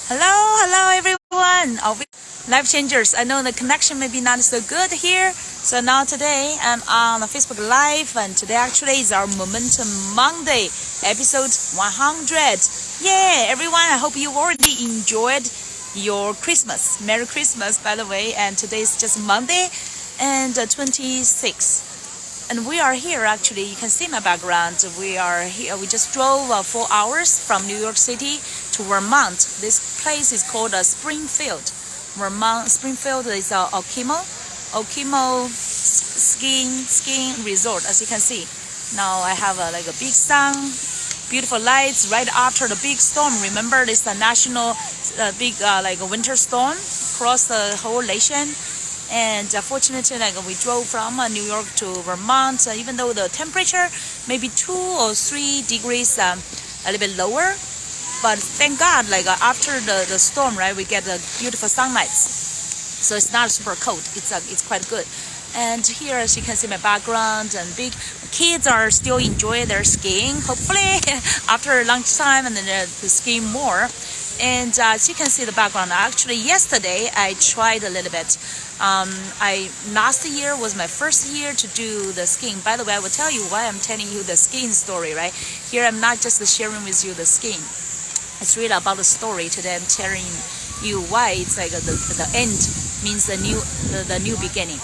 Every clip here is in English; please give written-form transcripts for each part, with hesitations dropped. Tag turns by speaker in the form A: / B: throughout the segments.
A: Hello everyone. Life changers. I know the connection may be not so good here. So now today I'm on the Facebook Live, and today actually is our Momentum Monday, episode 100. Yeah, everyone. I hope you already enjoyed your Christmas. Merry Christmas, by the way. And today is just Monday, and 26. And we are here actually. You can see my background. We are here. We just drove 4 hours from New York City to Vermont. This place is called Springfield. Vermont. Springfield is Okemo skiing resort. As you can see, now I have a big sun, beautiful lights right after the big storm. Remember, this national big a winter storm across the whole nation. And fortunately, we drove from New York to Vermont, even though the temperature may be 2 or 3 degrees a little bit lower. But thank God, after the storm, right, we get the beautiful sunlights. So it's not super cold. It's quite good. And here, as you can see, my background and big kids are still enjoying their skiing. Hopefully, after lunchtime, and then they're skiing more. And as you can see the background, actually yesterday I tried a little bit. Last year was my first year to do the skiing. By the way, I will tell you why I'm telling you the skiing story, right? Here I'm not just sharing with you the skiing. It's really about the story. Today I'm telling you why it's like the end means the new beginning.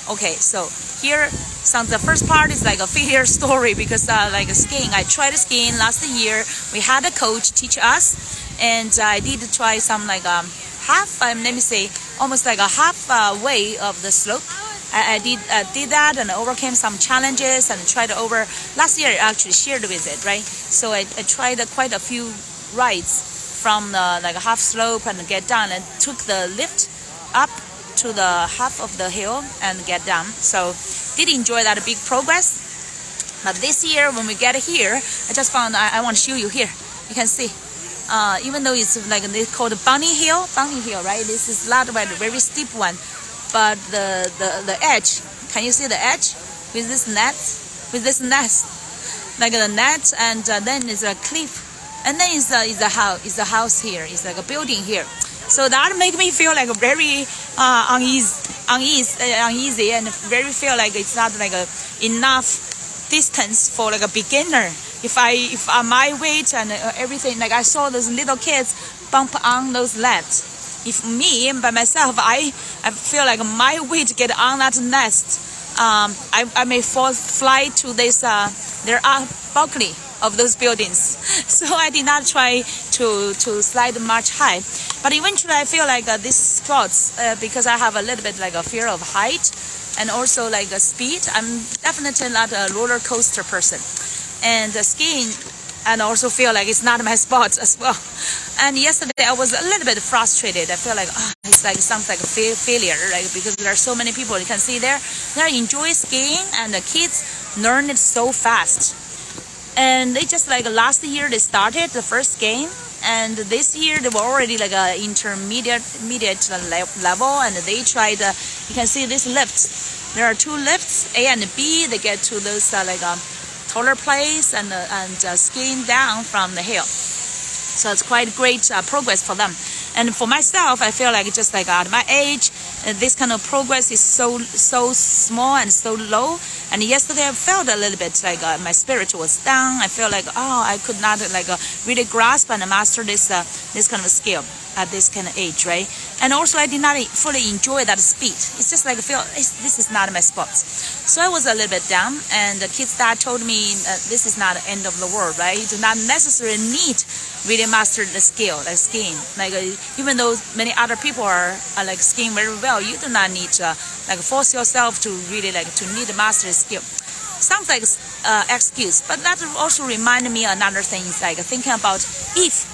A: Okay, so here the first part is like a failure story because skiing. I tried skiing last year. We had a coach teach us, and I did try some almost like a halfway of the slope. I did that and overcame some challenges and tried over. Last year I actually shared with it, right? So I tried quite a few rides from the half slope and get down, and took the lift up to the half of the hill and get down. So did enjoy that big progress. But this year when we get here, I just found I want to show you here. You can see. Even though it's they call it bunny hill, right? This is not a very steep one, but the edge. Can you see the edge with this nest, like the net, and then is a cliff, and then is a house here. It's like a building here. So that make me feel like very uneasy, and very feel like it's not enough distance for a beginner. If my weight and everything, I saw those little kids bump on those sleds. If me by myself, I feel like my weight get on that nest, I may fly to this there are balcony of those buildings. So I did not try to slide much high. But eventually I feel like these spots, because I have a little bit a fear of height and also a speed. I'm definitely not a roller coaster person. And skiing, and also feel like it's not my spot as well. And yesterday I was a little bit frustrated. I feel like it's sounds like a failure, because there are so many people you can see there. They enjoy skiing, and the kids learn it so fast. And they just last year they started the first game, and this year they were already a intermediate level, and they tried. You can see these lifts. There are 2 lifts, A and B. They get to those taller place and skiing down from the hill. So it's quite great progress for them. And for myself, I feel just at my age, this kind of progress is so small and so low. And yesterday I felt a little bit my spirit was down. I feel I could not really grasp and master this kind of skill at this kind of age, right? And also I did not fully enjoy that speed. It's just this is not my spot. So I was a little bit down, and the kids dad told me this is not the end of the world, right? You do not necessarily need really master the skill, skiing. Even though many other people are skiing very well, you do not need to force yourself to really to need to master the skill. Sounds like excuse, but that also reminded me another thing is thinking about if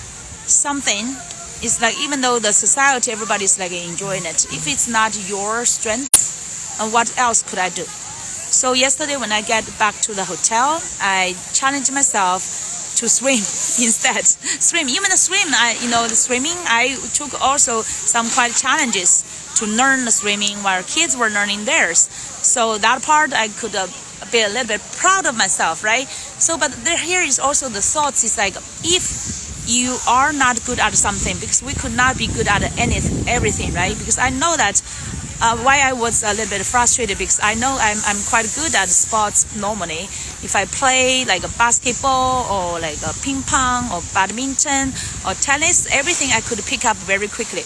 A: something is even though the society everybody's enjoying it, if it's not your strength, what else could I do? So yesterday when I get back to the hotel, I challenged myself to swim instead. Even the swimming, I took also some quite challenges to learn the swimming while kids were learning theirs. So that part I could be a little bit proud of myself, right? So, but here is also the thoughts is if you are not good at something, because we could not be good at everything, right? Because I know that why I was a little bit frustrated, because I know I'm quite good at sports normally. If I play like a basketball or like a ping pong or badminton or tennis, everything I could pick up very quickly,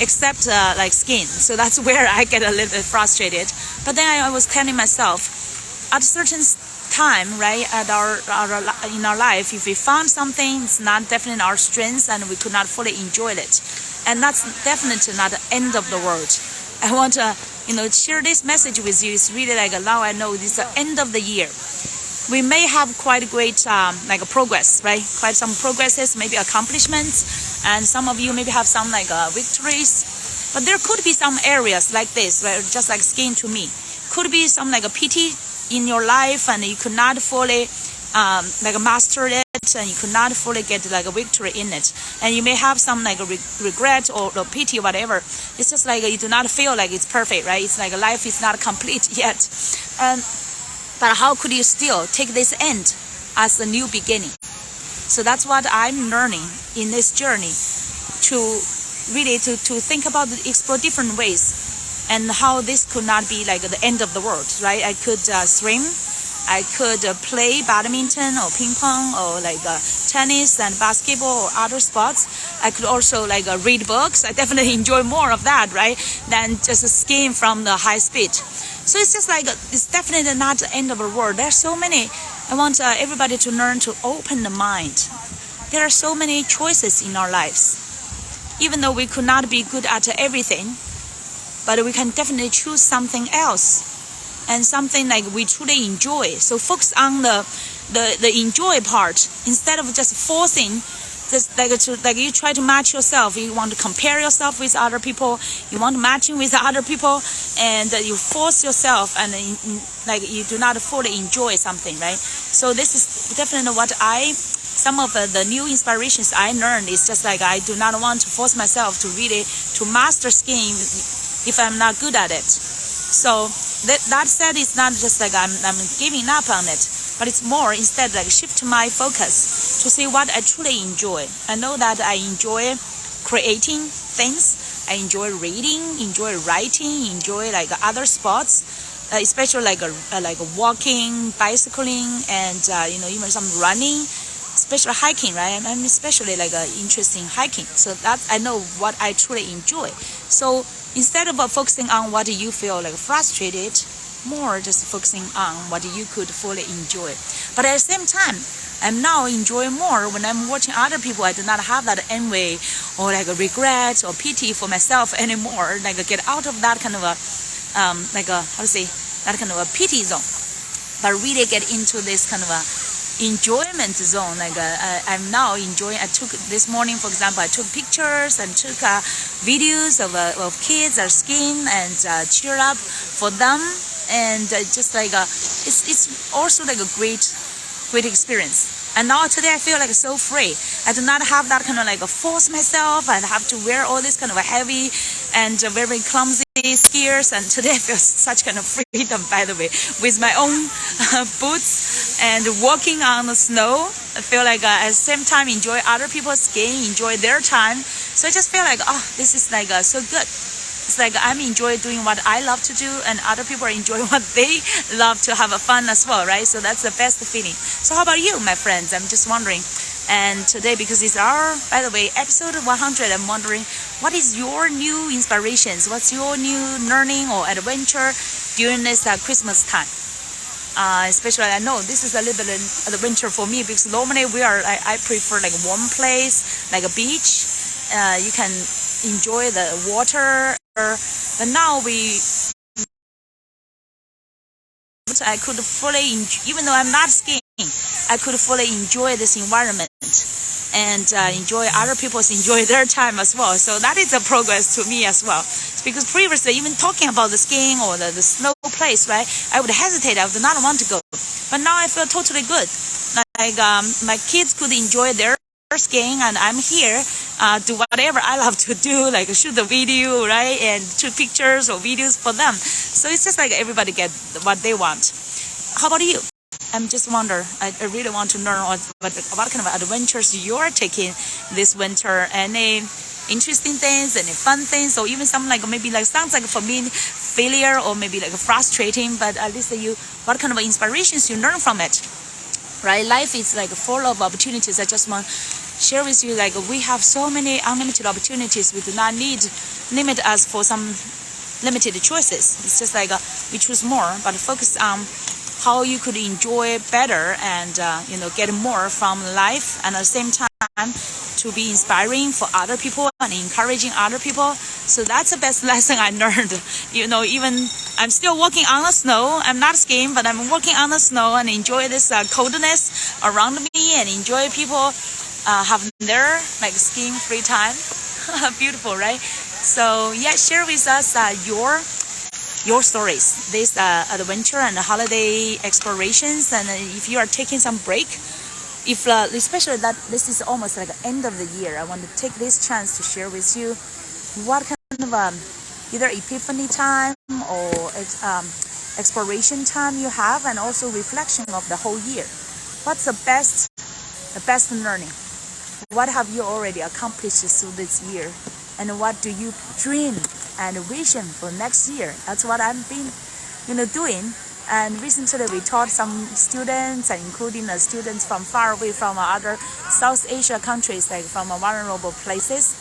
A: except like skiing. So that's where I get a little bit frustrated. But then I was telling myself, at a certain time, right, at our in our life, if we found something, it's not definitely our strengths and we could not fully enjoy it, and that's definitely not the end of the world. I want to share this message with you. It's really like, now I know this is the end of the year. We may have quite great like progress, right? Quite some progresses, maybe accomplishments, and some of you maybe have some like victories. But there could be some areas like this, right? Just like skiing to me, could be some like a pity in your life, and you could not fully like master it, and you could not fully get like a victory in it, and you may have some like a regret or pity or whatever. It's just like you do not feel like it's perfect, right? It's like life is not complete yet, but how could you still take this end as a new beginning? So that's what I'm learning in this journey, to really to think about, explore different ways, and how this could not be like the end of the world, right? I could swim, I could play badminton or ping pong or like tennis and basketball or other sports. I could also like read books. I definitely enjoy more of that, right, than just skiing from the high speed. So it's just like, it's definitely not the end of the world. There are so many. I want everybody to learn to open the mind. There are so many choices in our lives. Even though we could not be good at everything, but we can definitely choose something else, and something like we truly enjoy. So focus on the enjoy part, instead of just forcing, just like you try to match yourself. You want to compare yourself with other people, you want to matching with other people, and you force yourself, and like you do not fully enjoy something, right? So this is definitely what some of the new inspirations I learned is just like, I do not want to force myself to really to master skiing if I'm not good at it. So that said, it's not just like I'm giving up on it, but it's more instead like shift my focus to see what I truly enjoy. I know that I enjoy creating things. I enjoy reading, enjoy writing, enjoy like other sports, especially like walking, bicycling, and even some running, especially hiking, right? I'm especially like interested in hiking. So that I know what I truly enjoy. So instead of focusing on what you feel like frustrated, more just focusing on what you could fully enjoy. But at the same time, I'm now enjoying more when I'm watching other people. I do not have that envy or like a regret or pity for myself anymore. Like get out of that kind of a that kind of a pity zone, but really get into this kind of a enjoyment zone. Like I'm now enjoying. I took this morning, for example, I took pictures and took videos of kids are skiing and cheer up for them, and just like it's also like a great experience. And now today I feel like so free. I do not have that kind of like force myself. I have to wear all this kind of heavy and very clumsy skiers. And today I feel such kind of freedom, by the way, with my own boots and walking on the snow. I feel like at the same time enjoy other people skiing, enjoy their time. So I just feel like, oh, this is like so good. It's like I'm enjoying doing what I love to do, and other people are enjoying what they love to have fun as well, right? So that's the best feeling. So how about you, my friends? I'm just wondering. And today, because it's our, by the way, episode 100, I'm wondering, what is your new inspirations? What's your new learning or adventure during this Christmas time? Especially, I know this is a little bit of adventure for me, because normally I prefer like warm place, like a beach. You can enjoy the water. But now I could fully even though I'm not skiing, I could fully enjoy this environment and enjoy other people's enjoy their time as well. So that is a progress to me as well. Because previously, even talking about the skiing or the snow place, right, I would hesitate. I would not want to go. But now I feel totally good. Like my kids could enjoy their skiing, and I'm here do whatever I love to do, like shoot the video, right, and shoot pictures or videos for them. So it's just like everybody get what they want. How about you? I'm just wonder. I really want to learn what kind of adventures you are taking this winter. Any interesting things, any fun things, or even some like maybe like sounds like for me failure or maybe like frustrating. But at least what kind of inspirations you learn from it, right? Life is like full of opportunities. I just want share with you like we have so many unlimited opportunities. We do not need limit us for some limited choices. It's just like we choose more, but focus on how you could enjoy better and get more from life, and at the same time to be inspiring for other people and encouraging other people. So that's the best lesson I learned. Even I'm still walking on the snow. I'm not skiing, but I'm walking on the snow and enjoy this coldness around me and enjoy people having their like skiing free time. Beautiful, right? So yeah, share with us your stories, this adventure and holiday explorations, and if you are taking some break, if especially that this is almost like the end of the year, I want to take this chance to share with you what kind of either epiphany time or exploration time you have, and also reflection of the whole year. What's the best learning? What have you already accomplished through this year? And what do you dream and vision for next year? That's what I've been, doing. And recently we taught some students, and including the students from far away from other South Asia countries, like from vulnerable places.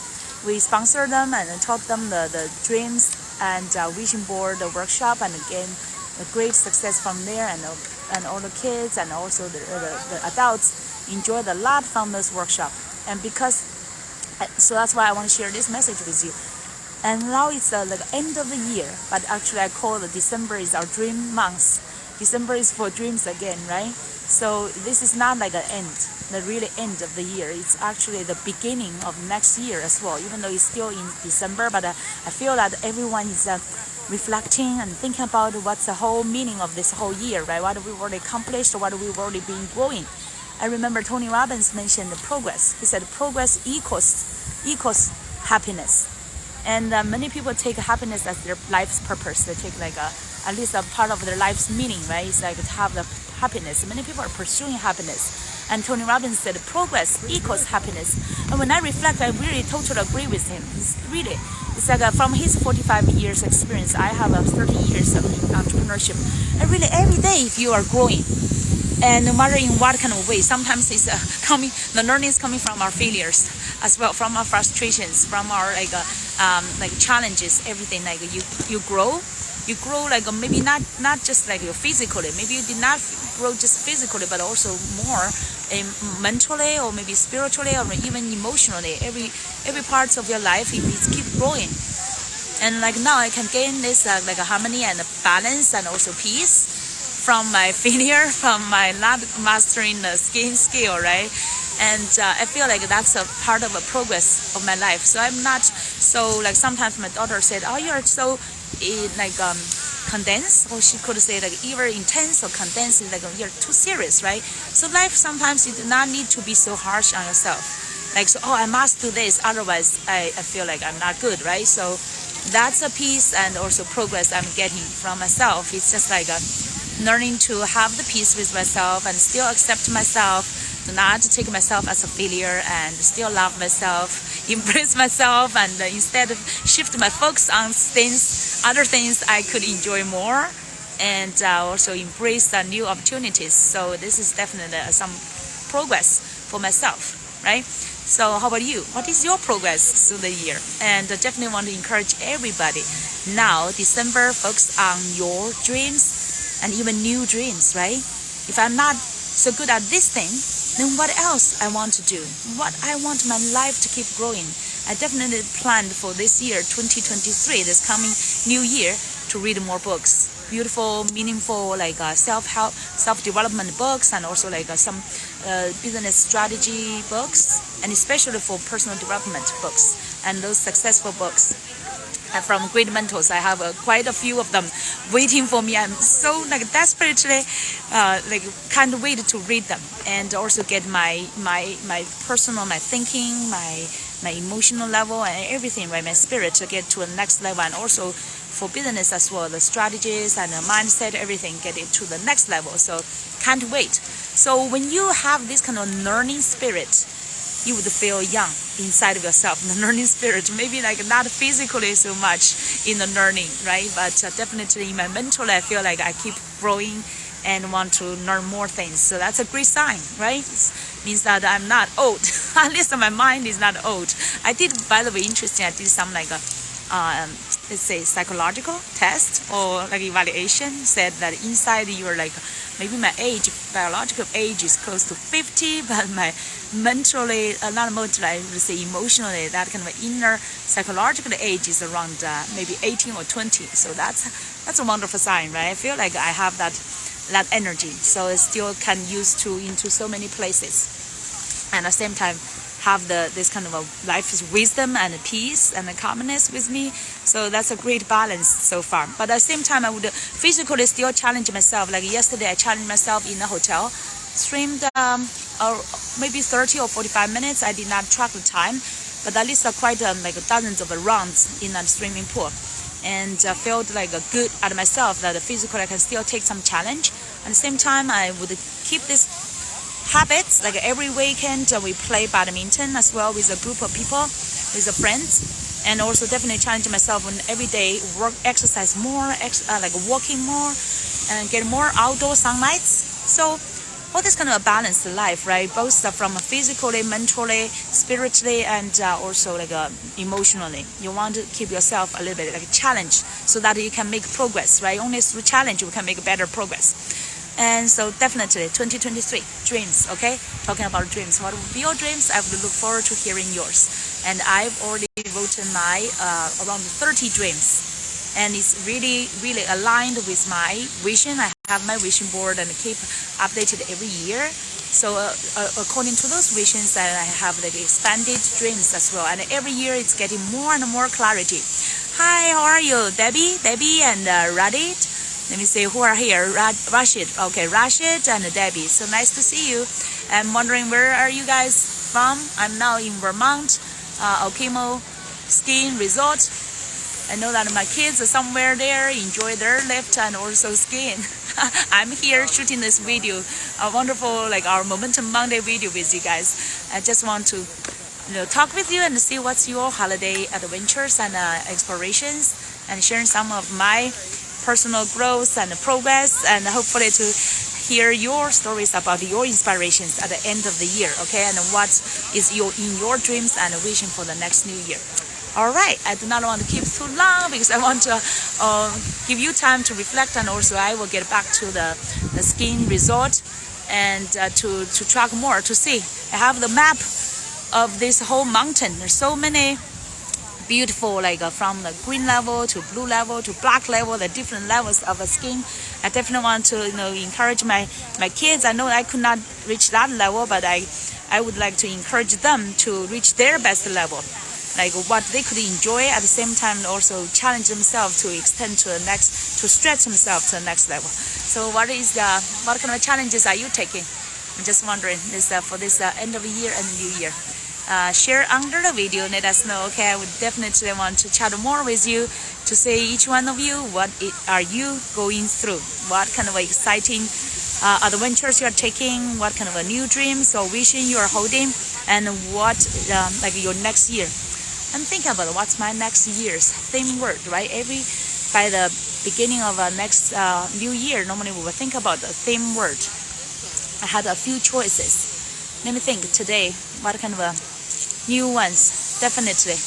A: We sponsor them and taught them the dreams and vision board workshop, and again, a great success from there. And all the kids and also the adults enjoyed a lot from this workshop. And so that's why I want to share this message with you. And now it's the end of the year, but actually I call December is our dream month. December is for dreams again, right? So this is not like an end, the really end of the year. It's actually the beginning of next year as well, even though it's still in December. But I feel that everyone is reflecting and thinking about what's the whole meaning of this whole year, right? What have we already accomplished, or what have we already been growing? I remember Tony Robbins mentioned the progress. He said progress equals happiness. And many people take happiness as their life's purpose. They take at least a part of their life's meaning, right? It's like to have the happiness. Many people are pursuing happiness. And Tony Robbins said progress equals happiness. And when I reflect, I really totally agree with him. It's like from his 45 years experience, I have 30 years of entrepreneurship. And really every day if you are growing, and no matter in what kind of way, sometimes it's the learning is coming from our failures as well, from our frustrations, from our challenges, everything. Like you grow like maybe not just like physically. Maybe you did not grow just physically, but also more mentally, or maybe spiritually, or even emotionally. Every part of your life, if it keep growing, and like now I can gain this a harmony and a balance and also peace from my failure, from my not mastering the skiing skill, right? And I feel like that's a part of a progress of my life. So I'm not so sometimes my daughter said, "Oh, you're so condensed," or she could say either intense or condensed. You're too serious, right? So life sometimes you do not need to be so harsh on yourself. I must do this, otherwise I feel like I'm not good, right? So that's a piece and also progress I'm getting from myself. It's just learning to have the peace with myself and still accept myself, do not take myself as a failure, and still love myself, embrace myself, and instead of shift my focus on other things I could enjoy more, and also embrace the new opportunities. So this is definitely some progress for myself, right? So how about you? What is your progress through the year? And I definitely want to encourage everybody. Now, December, focus on your dreams and even new dreams, right? If I'm not so good at this thing, then what else I want to do? What I want my life to keep growing. I definitely planned for this year, 2023, this coming new year, to read more books. Beautiful, meaningful, self-help, self-development books, and also some business strategy books, and especially for personal development books and those successful books. From great mentors, I have quite a few of them waiting for me. I'm so desperately can't wait to read them, and also get my personal, my thinking, my emotional level and everything, right? My spirit to get to a next level, and also for business as well, the strategies and the mindset, everything, get it to the next level. So can't wait. So when you have this kind of learning spirit, you would feel young inside of yourself. The learning spirit, maybe like not physically so much in the learning, right? But definitely in my mental, I feel like I keep growing and want to learn more things. So that's a great sign, right? It means that I'm not old. At least my mind is not old. I did, by the way, interesting, I did some like a let's say psychological test or like evaluation, said that inside you're like, maybe my age, biological age is close to 50, but my mentally, not mentally, I would say emotionally, that kind of inner psychological age is around maybe 18 or 20. So that's a wonderful sign, right? I feel like I have that energy, so it still can use to into so many places, and at the same time have this kind of a life's wisdom and peace and calmness with me. So that's a great balance so far. But at the same time, I would physically still challenge myself. Like yesterday, I challenged myself in a hotel, streamed maybe 30 or 45 minutes. I did not track the time, but at least quite like dozens of rounds in that swimming pool, and felt like good at myself that physically I can still take some challenge. At the same time, I would keep this habits, like every weekend we play badminton as well with a group of people, with friends, and also definitely challenge myself on every day exercise more, like walking more, and get more outdoor sunlights. So all this kind of a balanced life, right? Both from physically, mentally, spiritually, and also like emotionally. You want to keep yourself a little bit like a challenge so that you can make progress, right? Only through challenge we can make better progress. And so definitely 2023 dreams, okay? Talking about dreams, what would be your dreams? I would look forward to hearing yours. And I've already written my around 30 dreams, and it's really aligned with my vision. I have my vision board and keep updated every year. So according to those visions, I have like expanded dreams as well, and every year it's getting more and more clarity. Hi, how are you? Debbie and Radit. Let me see who are here. Rashid. Okay, Rashid and Debbie. So nice to see you. I'm wondering, where are you guys from? I'm now in Vermont, Okemo skiing resort. I know that my kids are somewhere there, enjoy their lift and also skiing. I'm here shooting this video, a wonderful like our Momentum Monday video with you guys. I just want to talk with you and see what's your holiday adventures and explorations, and sharing some of my personal growth and progress, and hopefully to hear your stories about your inspirations at the end of the year, okay? And what is in your dreams and vision for the next new year. All right, I do not want to keep too long because I want to give you time to reflect, and also I will get back to the skiing resort and to track more, to see. I have the map of this whole mountain. There's so many beautiful, like from the green level to blue level to black level, the different levels of skiing. I definitely want to encourage my kids. I know I could not reach that level, but I would like to encourage them to reach their best level, like what they could enjoy at the same time, also challenge themselves to extend to the next, to stretch themselves to the next level. So what kind of challenges are you taking? I'm just wondering this for this end of the year and new year. Share under the video, let us know, okay? I would definitely want to chat more with you, to say each one of you, what are you going through? What kind of exciting adventures you are taking? What kind of a new dreams or vision you are holding? And what like your next year? I'm thinking about what's my next year's theme word, right? By the beginning of next new year, normally we will think about the theme word. I had a few choices. Let me think today, what kind of new ones? Definitely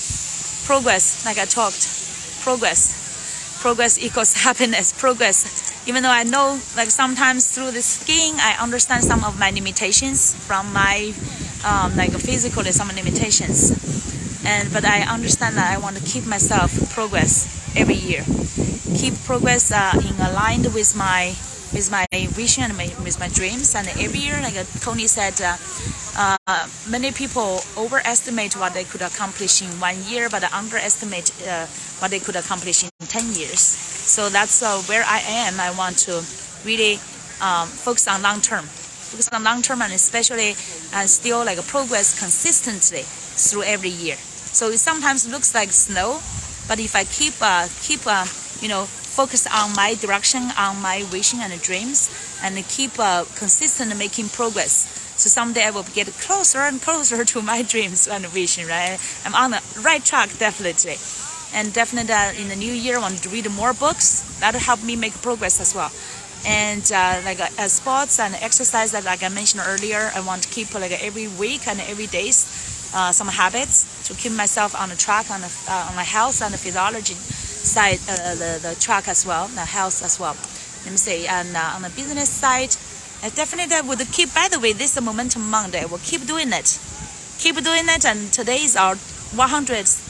A: progress, like I talked. Progress equals happiness. Progress, even though I know like sometimes through the skiing I understand some of my limitations from my like physically some limitations, but I understand that I want to keep myself progress every year, keep progress in aligned with my vision and with my dreams. And every year, like Tony said, many people overestimate what they could accomplish in 1 year, but underestimate what they could accomplish in 10 years. So that's where I am. I want to really focus on long term, and especially still like progress consistently through every year. So it sometimes looks like snow, but if I keep focus on my direction, on my vision and dreams, and keep consistent making progress. So someday I will get closer and closer to my dreams and vision, right? I'm on the right track, definitely. And definitely in the new year, I want to read more books. That'll help me make progress as well. And sports and exercise that, like I mentioned earlier, I want to keep every week and every day some habits to keep myself on the track on my health and the physiology side, the track as well, the health as well. Let me say, and on the business side, I definitely would keep. By the way, this is Momentum Monday. We'll keep doing it, and today is our 100th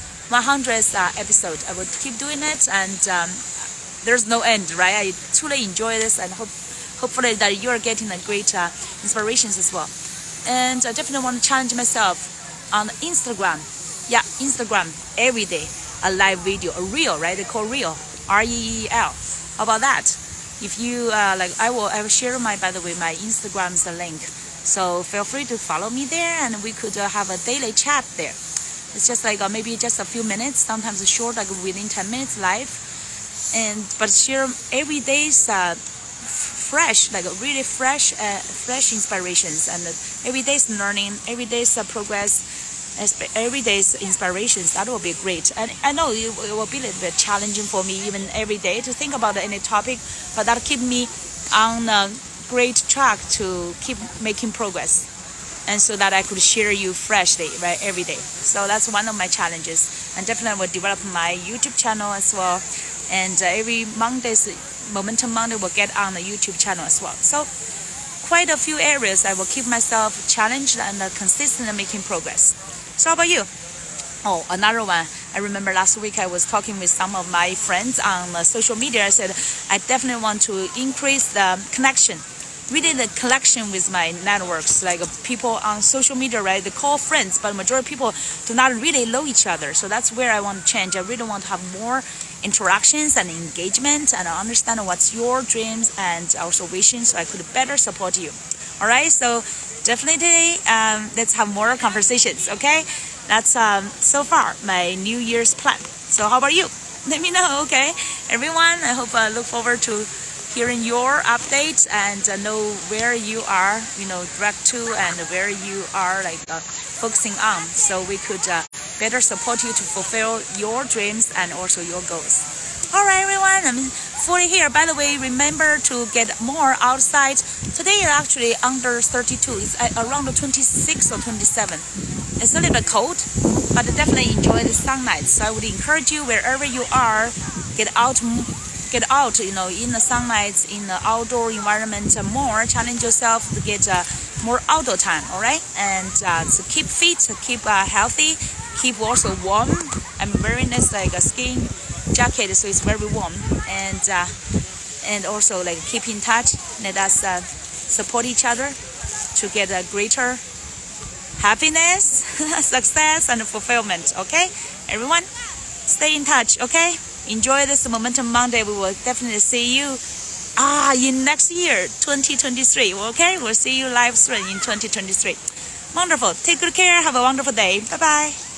A: episode. I will keep doing it, and there's no end, right? I truly enjoy this, and hopefully that you are getting a great inspirations as well. And I definitely want to challenge myself on Instagram. Yeah, Instagram every day, a live video, a reel, right? They call reel, REEL. How about that? If you I will share by the way, my Instagram's link. So feel free to follow me there, and we could have a daily chat there. It's just maybe just a few minutes, sometimes short, within 10 minutes live, but share every day's fresh, really fresh inspirations, and every day's learning, every day's progress, every day's inspirations. That will be great. And I know it will be a little bit challenging for me even every day to think about any topic, but that'll keep me on a great track to keep making progress, and so that I could share you freshly, right, every day. So that's one of my challenges, and definitely will develop my YouTube channel as well. And every Monday's Momentum Monday will get on the YouTube channel as well. So quite a few areas I will keep myself challenged and consistent making progress. So how about you? Oh, another one. I remember last week I was talking with some of my friends on social media. I said I definitely want to increase the connection, really the connection with my networks, people on social media, right? They call friends, but majority of people do not really know each other. So that's where I want to change. I really want to have more interactions and engagement, and understand what's your dreams and also visions, so I could better support you. All right, so definitely let's have more conversations. Okay, that's so far my New Year's plan. So how about you? Let me know. Okay, everyone, I hope look forward to hearing your updates and know where you are, direct to, and where you are focusing on, so we could better support you to fulfill your dreams and also your goals. All right, everyone, I'm fully here. By the way, remember to get more outside. Today is actually under 32. It's around 26 or 27. It's a little bit cold, but definitely enjoy the sunlight. So I would encourage you, wherever you are, get out, in the sunlight, in the outdoor environment more. Challenge yourself to get more outdoor time, all right? And to keep fit, to keep healthy, keep also warm. I'm wearing this a skiing jacket, so it's very warm. And also keep in touch. Let us support each other to get a greater happiness, success, and fulfillment. Okay, everyone, stay in touch. Okay. Enjoy this Momentum Monday. We will definitely see you in next year, 2023. Okay, we'll see you live stream in 2023. Wonderful. Take good care. Have a wonderful day. Bye-bye.